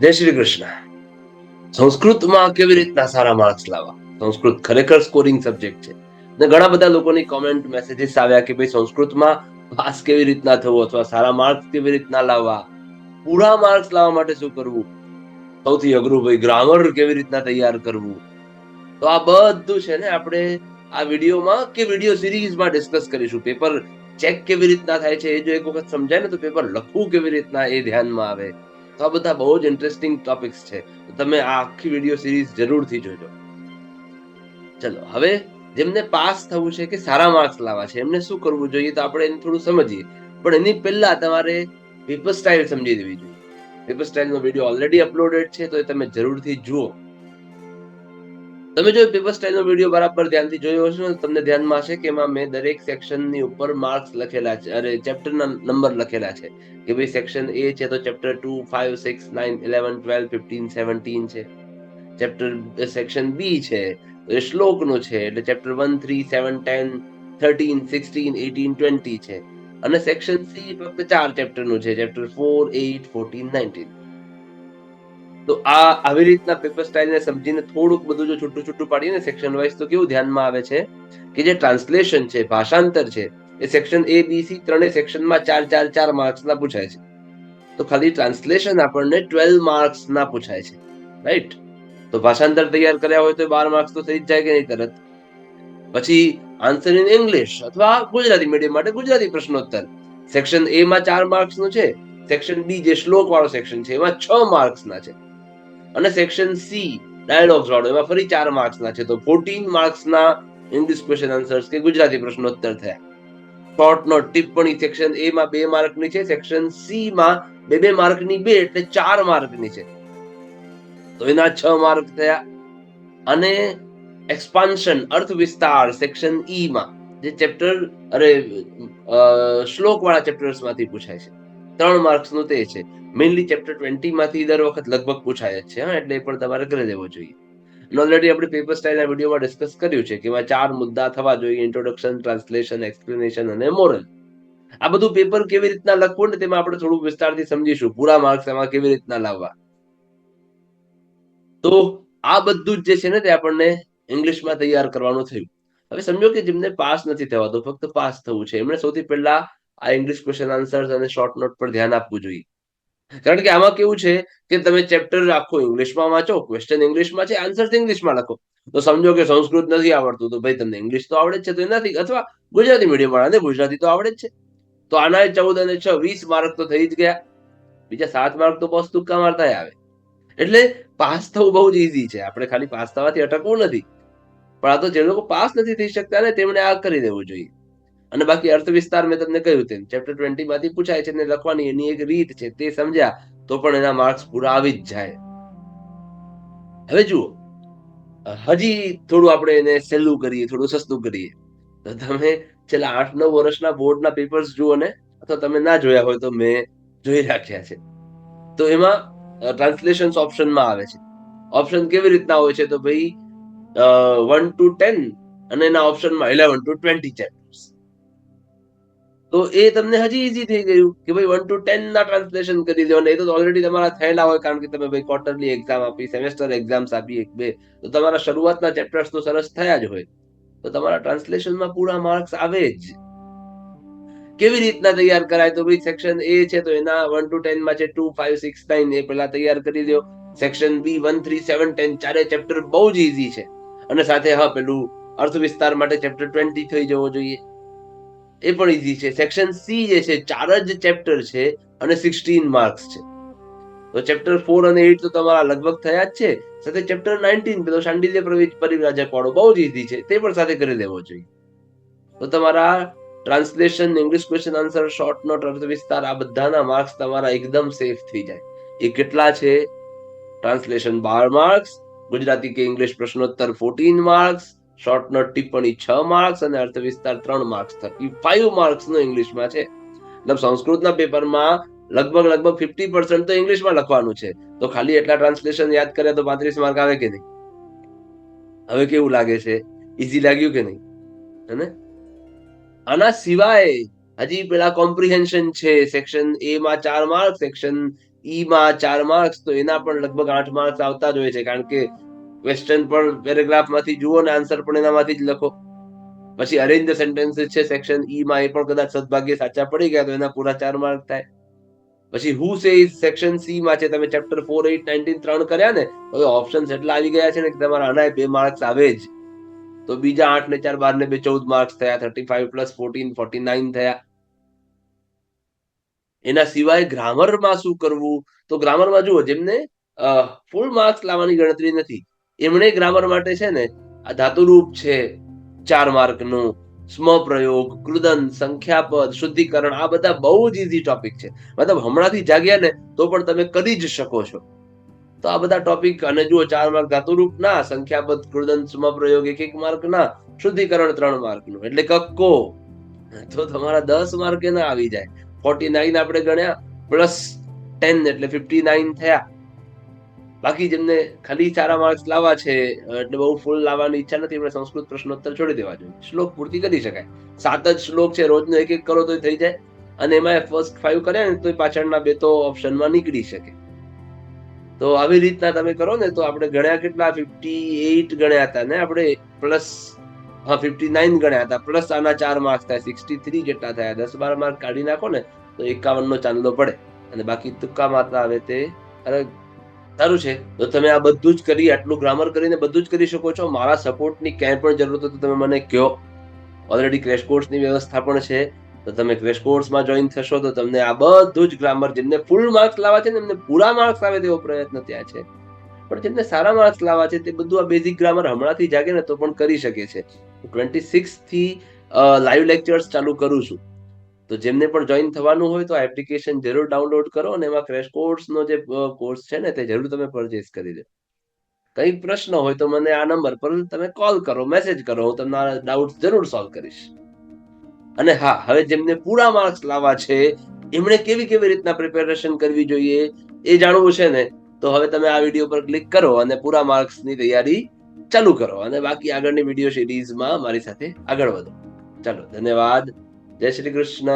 જય શ્રી કૃષ્ણ. સંસ્કૃતમાં કેવી રીતના સારા માર્ક્સ લાવવા? સંસ્કૃત ખરેખર સ્કોરિંગ સબ્જેક્ટ છે. ને ઘણા બધા લોકોની કોમેન્ટ મેસેજીસ આવ્યા કે ભાઈ સંસ્કૃતમાં પાસ કેવી રીતના થવું અથવા સારા માર્ક્સ કેવી રીતના લાવવા, પૂરા માર્ક્સ લાવવા માટે શું કરવું, સૌથી અઘરું ભાઈ ગ્રામર કેવી રીતના તૈયાર કરવું. તો આ બધું છે ને આપણે આ વિડીયોમાં કે વિડીયો સિરીઝમાં ડિસ્કસ કરીશું. પેપર ચેક કેવી રીતના થાય છે એ જો એક વખત સમજાય ને તો પેપર લખવું કેવી રીતના એ ધ્યાનમાં આવે. તો આ બધા બહુ જ ઇન્ટરેસ્ટિંગ ટોપિક્સ છે. તો તમે આ આખી વિડીયો સિરીઝ જરૂરથી જોજો. ચલો હવે જેમને પાસ થવું છે કે સારા માર્ક્સ લાવવા છે એમને શું કરવું જોઈએ તો આપણે એને થોડું સમજીએ. પણ એની પહેલા તમારે પેપર સ્ટાઇલ સમજી દેવી જોઈએ. પેપર સ્ટાઇલનો વિડીયો ઓલરેડી અપલોડેડ છે તો એ તમે જરૂરથી જુઓ. તમે જો પેપર સ્ટાઇલનો વિડીયો બરાબર ધ્યાનથી જોયો હશે ને તમને ધ્યાનમાં હશે કે એમાં મેં દરેક સેક્શનની ઉપર માર્ક્સ લખેલા છે, અરે ચેપ્ટરના નંબર લખેલા છે કે ભાઈ સેક્શન એ છે તો ચેપ્ટર 2, 5, 6, 9, 11, 12, 15, 17 છે. ચેપ્ટર સેક્શન બી છે તો એ શ્લોકનું છે એટલે ચેપ્ટર 1, 3, 7, 10, 13, 16, 18, 20 છે. અને સેક્શન સી ફક્ત 4 ચેપ્ટરનું છે, ચેપ્ટર 4, 8, 14, 19. તો આ આવી રીતના પેપર સ્ટાઇલને સમજીને થોડુંક બધું જો છૂટું છૂટું પાડીએ ને સેક્શન વાઇઝ તો કેવું ધ્યાનમાં આવે છે કે જે ટ્રાન્સલેશન છે, ભાષાંતર છે, એ સેક્શન એ બી સી ત્રણેય સેક્શનમાં 4 માર્ક્સના પૂછાય છે. તો ખાલી ટ્રાન્સલેશન આપણને 12 માર્ક્સના પૂછાય છે, રાઈટ? તો ભાષાંતર તૈયાર કર્યા હોય તો 12 માર્ક્સ તો થઈ જ જાય કે નહીં તરત. પછી આન્સર ઇન ઇંગ્લિશ અથવા ગુજરાતી મીડિયમ માટે ગુજરાતી પ્રશ્નોત્તર સેક્શન એ માં 4 માર્ક્સનું છે, સેક્શન બી જે શ્લોક વાળો સેક્શન છે એમાં 6 માર્ક્સના છે, અને સેક્શન સી ડાયલોગ્સ વાળો એમાં ફરી 4 માર્ક્સના છે. તો 14 માર્ક્સના ઇંગ્લિશ ક્વેશ્ચન આન્સર્સ કે ગુજરાતી પ્રશ્નોત્તર થયા. શોર્ટ નોટ ટિપ્પણી સેક્શન એ માં 2 માર્કની છે, સેક્શન સી માં 2 માર્કની 2 એટલે 4 માર્કની છે, તો એના 6 માર્ક થયા. અને એક્સપાન્શન અર્થ વિસ્તાર સેક્શન ઈ માં જે ચેપ્ટર અરે શ્લોક વાળા ચેપ્ટર્સ માંથી પૂછાય છે, 3 માર્ક્સનું તે છે. મેઇનલી ચેપ્ટર 20 માંથી દર વખત લગભગ પૂછાય જ છે, એટલે એ પણ તમારે કરી દેવો જોઈએ. ઓલરેડી આપણે પેપર સ્ટાઇલના વિડીયોમાં ડિસ્કસ કર્યું છે કે એમાં 4 મુદ્દા થવા જોઈએ: ઇન્ટ્રોડક્શન, ટ્રાન્સલેશન, એક્સપ્લેનેશન અને મોરલ. આ બધું પેપર કેવી રીતના લખવું ને તેમાં આપણે થોડું વિસ્તારથી સમજીશું. પૂરા માર્ક્સ એમાં કેવી રીતના લાવવા. તો આ બધું જ જે છે ને તે આપણને ઇંગ્લિશમાં તૈયાર કરવાનું થયું. હવે સમજો કે જેમને પાસ નથી થવાતું, ફક્ત પાસ થવું છે, એમણે સૌથી પહેલા આ ઇંગ્લિશ ક્વેશ્ચન આન્સર્સ અને શોર્ટ નોટ પર ધ્યાન આપવું જોઈએ. કારણ કે આમાં કેવું છે કે તમે ચેપ્ટર આખો ઇંગ્લિશમાં વાંચો, ક્વેશ્ચન ઇંગ્લિશમાં છે, આન્સર્સ ઇંગ્લિશમાં લખો. તો સમજો કે સંસ્કૃત નથી આવડતું તો ભાઈ તમને ઇંગ્લિશ તો આવડે જ છે તો એનાથી, અથવા ગુજરાતી મીડિયમ વાળાને ગુજરાતી તો આવડે જ છે, તો આના 14 અને 6 20 માર્ક તો થઈ જ ગયા. બીજા 7 માર્ક તો બસ તુક્કા મારતા આવે. એટલે પાસ થવું બહુ જ ઈઝી છે. આપણે ખાલી પાસ થવાથી અટકવું નથી. પણ આ તો જે લોકો પાસ નથી થઈ શકતા ને તેમણે આ કરી દેવું જોઈએ. અને બાકી અર્થ વિસ્તાર મેં તમને કહ્યું તેમ ચેપ્ટર 20 માંથી પૂછાય છે ને લખવાની એની એક રીત છે, તે સમજ્યા તો પણ એના માર્ક્સ પૂરા આવી જ જાય. હવે જુઓ, હજી થોડું આપણે એને સહેલું કરીએ, થોડું સસ્તું કરીએ. તો તમે છેલ્લા 8-9 વર્ષના બોર્ડના પેપર્સ જુઓ ને, અથવા તમે ના જોયા હોય તો મેં જોઈ રાખ્યા છે. તો એમાં ટ્રાન્સલેશન ઓપ્શનમાં આવે છે. ઓપ્શન કેવી રીતના હોય છે તો ભાઈ 1 to 10 અને એના ઓપ્શનમાં 11 to 20 ચેપ્ટર્સ. તો એ તમને હજી ઈઝી થઈ ગયું કે ભાઈ 1 to 10 ના ટ્રાન્સલેશન કરી દો, અને એ તો ઓલરેડી તમારા થયેલા હોય કારણ કે તમે ભાઈ ક્વાર્ટરલી એક્ઝામ આપી, સેમેસ્ટર એક્ઝામ્સ આપી 1-2, તો તમારા શરૂઆતના ચેપ્ટર્સ તો સરસ થયા જ હોય, તો તમારા ટ્રાન્સલેશનમાં પૂરા માર્ક્સ આવે જ. કેવી રીતના તૈયાર કરાય તો ભાઈ સેક્શન એ છે તો એના 1 to 10 માં છે 2, 5, 6, 9 એ પહેલા તૈયાર કરી દો. સેક્શન બી 1, 3, 7, 10 ચારે ચેપ્ટર બહુ જ ઈઝી છે, અને સાથે હા પેલું અર્થ વિસ્તાર માટે ચેપ્ટર 20 થઈ જવો જોઈએ, એ પણ ઈઝી છે. સેક્શન સી જે છે 4 જ ચેપ્ટર છે અને 16 માર્ક્સ છે, તો ચેપ્ટર 4 અને 8 તો તમારા લગભગ થયા જ છે. સાથે ચેપ્ટર 19 પેલો શાંડિલ્ય પરિવ્રાજક વાળો બહુ જ ઈઝી છે, તે પણ સાથે કરી દેવો જોઈએ. તો તમારા translation, English question answer, short note, અર્થ વિસ્તાર આ બધાના માર્ક્સ તમારા એકદમ સેફ થઈ જાય. એ કેટલા છે? ટ્રાન્સલેશન 12 માર્ક્સ, ગુજરાતી કે ઇંગ્લિશ પ્રશ્નોત્તર 14 માર્ક્સ, શોર્ટ નોટ ટિપ્પણી 6 માર્ક્સ અને અર્થ વિસ્તાર 3 માર્ક્સ, 35 માર્ક્સનો ઇંગ્લિશમાં છે. મતલબ સંસ્કૃતના પેપરમાં લગભગ 50% તો ઇંગ્લિશમાં લખવાનું છે, તો ખાલી એટલા ટ્રાન્સલેશન યાદ કરે તો 35 માર્ક આવે કે નહીં? હવે કેવું લાગે છે? ઈઝી લાગ્યું કે નહીં? હે? આના સિવાય હજી પેલા કોમ્પ્રિહેન્શન છે, સેક્શન એ માં 4 માર્ક, સેક્શન ઈમાં 4 માર્ક્સ, તો એના પણ લગભગ 8 માર્ક્સ આવતા જ હોય છે, કારણ કે ક્વેશ્ચન પણ પેરેગ્રાફમાંથી જુઓ ને આન્સર પણ એનામાંથી જ લખો. પછી અરેન્જ ધ સેન્ટેન્સીસ છે સેક્શન ઈમાં, એ પણ કદાચ સદભાગ્યે સાચા પડી ગયા તો એના પૂરા 4 માર્ક થાય. પછી હુ સેઝ સેક્શન સી માં છે, તમે ચેપ્ટર 4, 8, 19 3 કર્યા ને, હવે ઓપ્શન્સ એટલા આવી ગયા છે ને કે તમારા આના 2 માર્ક્સ આવે જ. તો બીજા 8 ને 4 12 ને 2 14 માર્ક્સ થયા, 35 પ્લસ 14 49 થયા. એના સિવાય ગ્રામરમાં શું કરવું, તો ગ્રામરમાં જુઓ, જેમને ફૂલ માર્ક્સ લાવવાની ગણતરી નથી એમણે ગ્રામર માટે છે ને આ ધાતુરૂપ છે 4 માર્કનું, સ્મપ્રયોગ, કૃદંત, સંખ્યાપદ, શુદ્ધિકરણ, આ બધા બહુ જ ઈઝી ટોપિક છે. મતલબ હમણાંથી જાગ્યા ને તો પણ તમે કરી જ શકો છો. તો આ બધા ટોપિક, અને જુઓ 4 માર્ક ધાતુરૂપ ના, સંખ્યાપદ, કૃદંત, સ્મપ્રયોગ 1 માર્ક ના, શુદ્ધિકરણ 3 માર્કનું, એટલે કક્કો. તો તમારા 10 માર્ક એના આવી જાય. 49 આપણે ગણ્યા પ્લસ 10 એટલે 59 થયા. બાકી જેમને ખાલી 4 માર્ક્સ લાવવા છે, એટલે બહુ ફૂલ લાવવાની ઈચ્છા નથી, એમણે સંસ્કૃત પ્રશ્નોત્તર છોડી દેવા જોઈએ. શ્લોક પૂર્તિ કરી શકાય. 7 જ શ્લોક છે, રોજનો 1 કરો તો થઈ જાય. અને એમાં ફર્સ્ટ 5 કર્યા ને તો પાછળના 2 તો ઓપ્શનમાં નીકળી શકે. તો આવી રીતના તમે કરો ને તો આપણે ગણ્યા કેટલા, 58 ગણ્યા હતા ને આપણે, પ્લસ 59 ગણ્યા હતા, પ્લસ આના 4 માર્ક્સ થાય, 63 જેટલા થયા. 10-12 માર્ક કાઢી નાખો ને તો 51 નો ચાંદલો પડે, અને બાકી તુક્કા માત્રા આવે તે અલગ. સારું છે. તો તમે આ બધું જ કરી, આટલું ગ્રામર કરીને બધું જ કરી શકો છો. મારા સપોર્ટની ક્યાંય પણ જરૂરત હોય તો તમે મને કહો. ઓલરેડી ક્રેશ કોર્સની વ્યવસ્થા પણ છે, તો તમે ક્રેશ કોર્સમાં જોઈન થશો તો તમને આ બધું જ ગ્રામર, જેમને ફૂલ માર્ક્સ લાવવા છે ને એમને પૂરા માર્ક્સ આવે તેવો પ્રયત્ન ત્યાં છે, પણ જેમને સારા માર્ક્સ લાવવા છે તે બધું આ બેઝિક ગ્રામર હમણાંથી જાગે ને તો પણ કરી શકે છે. 26 થી લાઈવ લેક્ચર્સ ચાલુ કરું છું, તો જેમને પણ જોઈન થવાનું હોય તો આ એપ્લિકેશન જરૂર ડાઉનલોડ કરો, અને એમાં ક્રેશ કોર્સનો જે કોર્સ છે ને તે જરૂર તમે પરચેસ કરી દો. કંઈક પ્રશ્ન હોય તો મને આ નંબર પર તમે કોલ કરો, મેસેજ કરો, હું તમારા ડાઉટ જરૂર સોલ્વ કરીશ. અને હા, હવે જેમને પૂરા માર્ક્સ લાવવા છે એમણે કેવી કેવી રીતના પ્રિપેરેશન કરવી જોઈએ એ જાણવું છે ને, તો હવે તમે આ વિડીયો પર ક્લિક કરો અને પૂરા માર્ક્સની તૈયારી ચાલુ કરો, અને બાકી આગળની વિડીયો સિરીઝમાં મારી સાથે આગળ વધો. ચાલો, ધન્યવાદ. જય શ્રી કૃષ્ણ.